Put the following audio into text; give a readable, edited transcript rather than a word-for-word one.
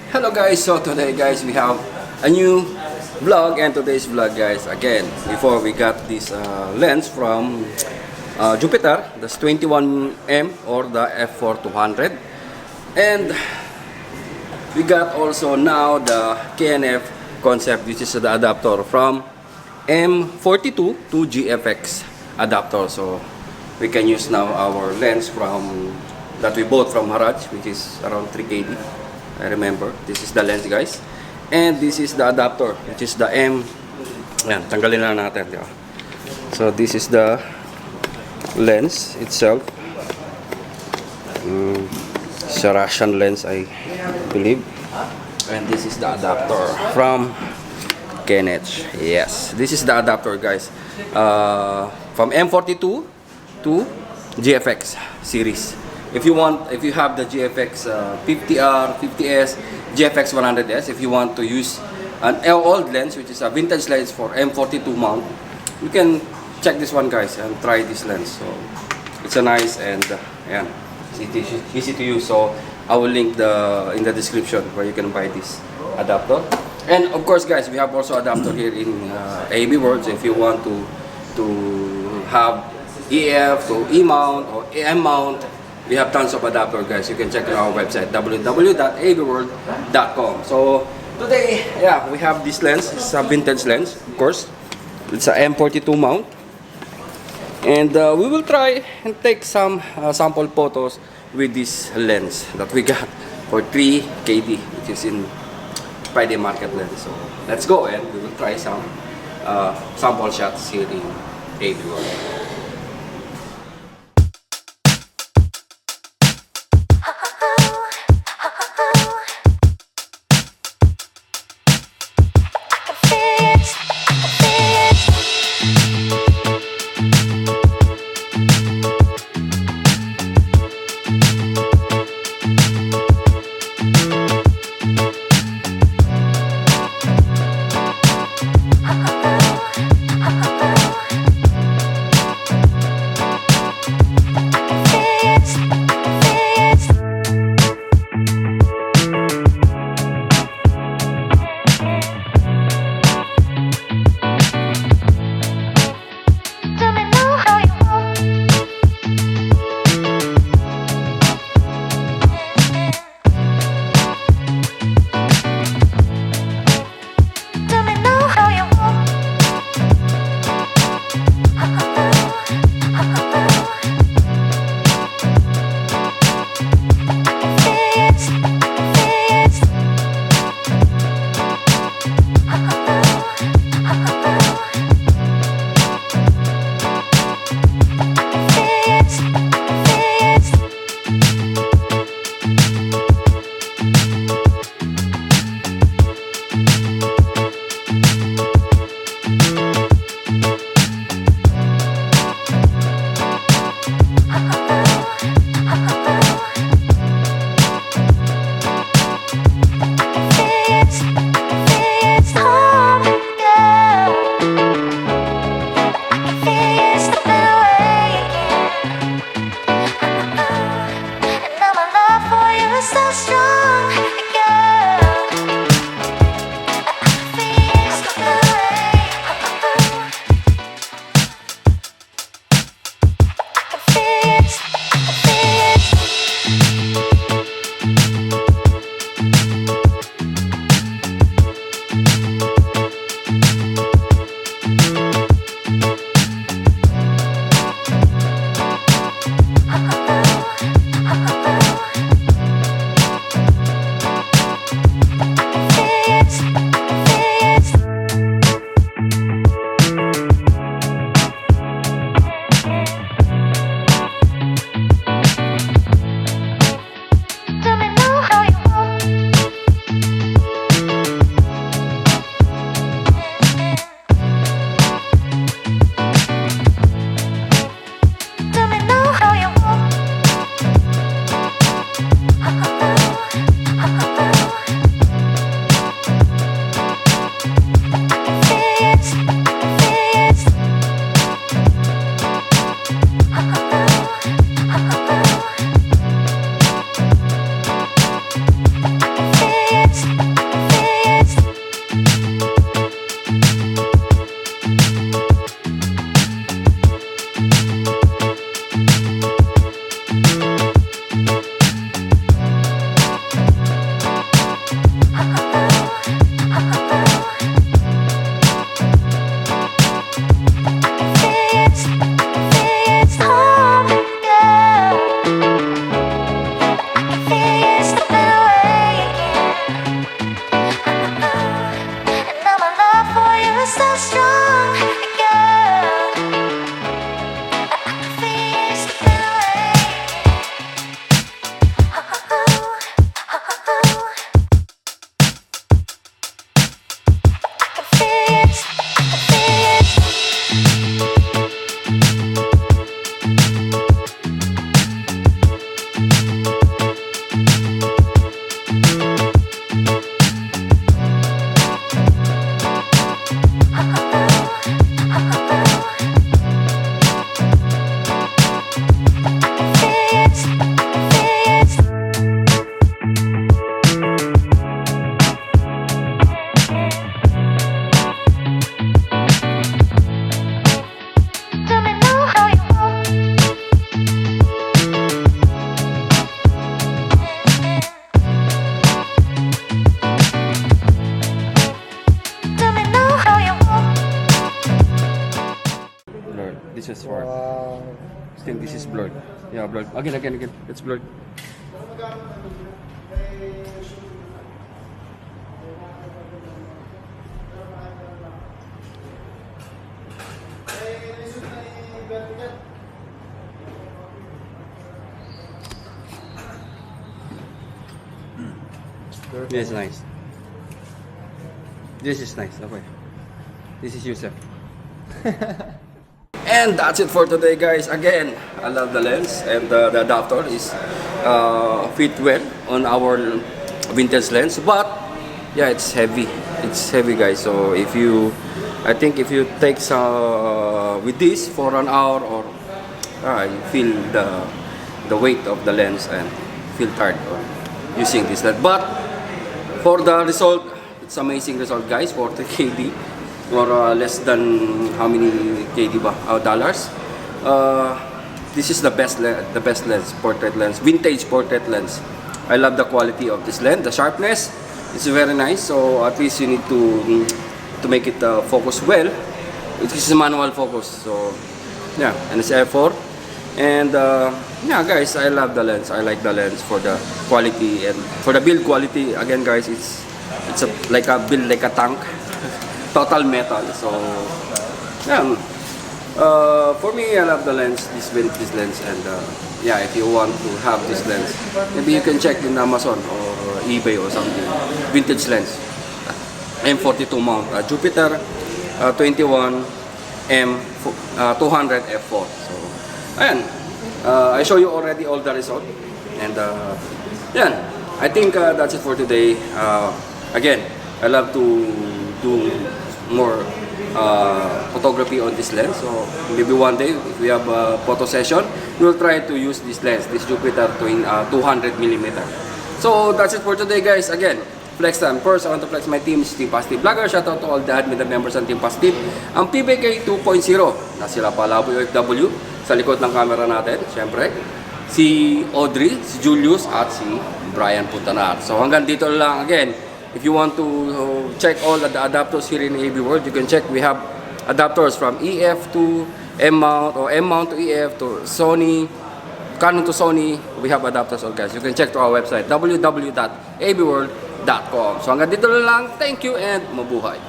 Hello guys, so today guys we have a new vlog, and today's vlog guys, again, before we got this lens from Jupiter, that's 21M or the f4 200, and we got also now the KNF concept, which is the adapter from M42 to GFX adapter. So we can use now our lens from that we bought from Haraj, which is around 3KD. I remember this is the lens guys, and this is the adapter, which is the M. Ayan, tanggalin na natin, di ba? So this is the lens itself. It's a Russian lens, I believe, and this is the adapter from KNH. Yes, this is the adapter guys, from M42 to GFX series. If you have the GFX 50R, 50S, GFX 100S, if you want to use an old lens, which is a vintage lens for M42 mount, you can check this one guys and try this lens. So it's a nice and yeah, easy to use. So I will link in the description where you can buy this adapter. And of course guys, we have also adapter here in AB World. So if you want to have EF to E mount or AM mount, we have tons of adapter guys. You can check on our website www.abworld.com. So today, yeah, we have this lens. It's a vintage lens, of course. It's a M42 mount, and we will try and take some sample photos with this lens that we got for 3KD, which is in Friday Market lens. So let's go and we will try some sample shots here in AB World. is for. Wow. I think this is blurred. Yeah, blurred. Again. It's blurred. This is nice. This is nice. Okay. This is Yusef. And that's it for today, guys. Again, I love the lens, and the adapter is fit well on our vintage lens. But yeah, it's heavy. It's heavy, guys. So I think if you take some with this for an hour, or you feel the weight of the lens and feel tired of using this lens. But for the result, it's amazing result, guys. 40 KD. Or less than how many KD ba? Dollars. This is the best lens, portrait lens, vintage portrait lens. I love the quality of this lens. The sharpness is very nice. So at least you need to make it focus well. It is a manual focus. So yeah, and it's F4. And yeah, guys, I love the lens. I like the lens for the quality and for the build quality. Again, guys, it's like a build like a tank. Total metal. So yeah, for me, I love the lens, this lens, and yeah, if you want to have this lens, maybe you can check in Amazon or eBay or something. Vintage lens, M42 mount, Jupiter 21 M200 f4. So ayan, I show you already all the result, and yeah, I think that's it for today. Again, I love to do more photography on this lens. So maybe one day, if we have a photo session, we'll try to use this lens, this Jupiter 200mm. So that's it for today, guys. Again, flex time. First, I want to flex my team, Team Positive Vlogger. Shout out to all the admin members ng Team Positive. Ang PBK 2.0 na sila pala OFW sa likod ng camera natin. Siyempre, si Audrey, si Julius, at si Brian Puntanar. So hanggang dito lang. Again, if you want to check all the adapters here in AB World, you can check. We have adapters from EF to M mount, or M mount to EF to Sony, Canon to Sony. We have adapters, all guys. You can check to our website www.abworld.com. So hanggang dito lang. Thank you and mabuhay.